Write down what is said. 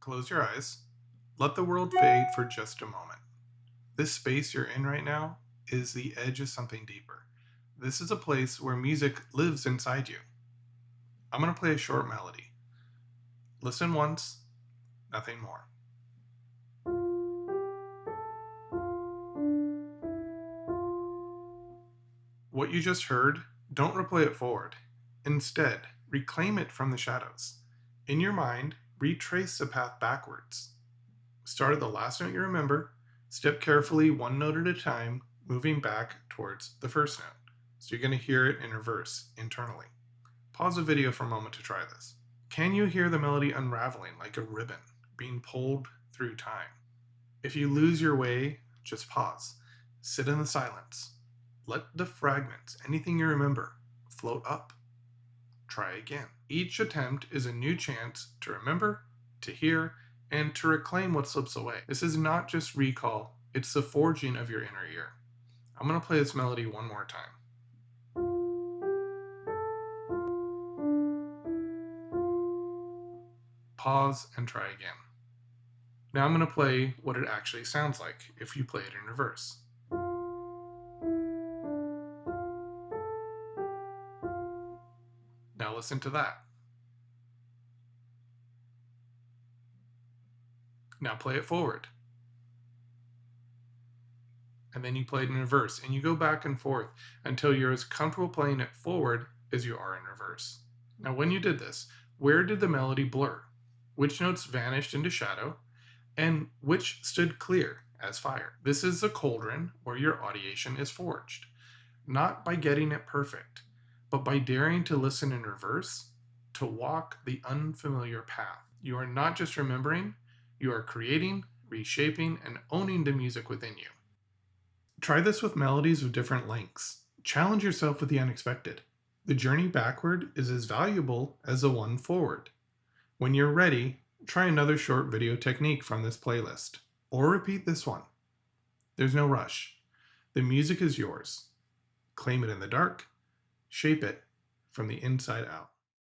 Close your eyes. Let the world fade for just a moment. This space you're in right now is the edge of something deeper. This is a place where music lives inside you. I'm going to play a short melody. Listen once, nothing more. What you just heard, don't replay it forward. Instead, reclaim it from the shadows. In your mind, retrace the path backwards. Start at the last note you remember, step carefully one note at a time, moving back towards the first note. So you're going to hear it in reverse internally. Pause the video for a moment to try this. Can you hear the melody unraveling like a ribbon being pulled through time? If you lose your way, just pause. Sit in the silence. Let the fragments, anything you remember, float up. Try again. Each attempt is a new chance to remember, to hear, and to reclaim what slips away. This is not just recall, it's the forging of your inner ear. I'm going to play this melody one more time. Pause and try again. Now I'm going to play what it actually sounds like if you play it in reverse. Now listen to that. Now play it forward. And then you play it in reverse, and you go back and forth until you're as comfortable playing it forward as you are in reverse. Now when you did this, where did the melody blur? Which notes vanished into shadow, and which stood clear as fire? This is the cauldron where your audiation is forged. Not by getting it perfect, but by daring to listen in reverse, to walk the unfamiliar path. You are not just remembering, you are creating, reshaping, and owning the music within you. Try this with melodies of different lengths. Challenge yourself with the unexpected. The journey backward is as valuable as the one forward. When you're ready, try another short video technique from this playlist, or repeat this one. There's no rush. The music is yours. Claim it in the dark, shape it from the inside out.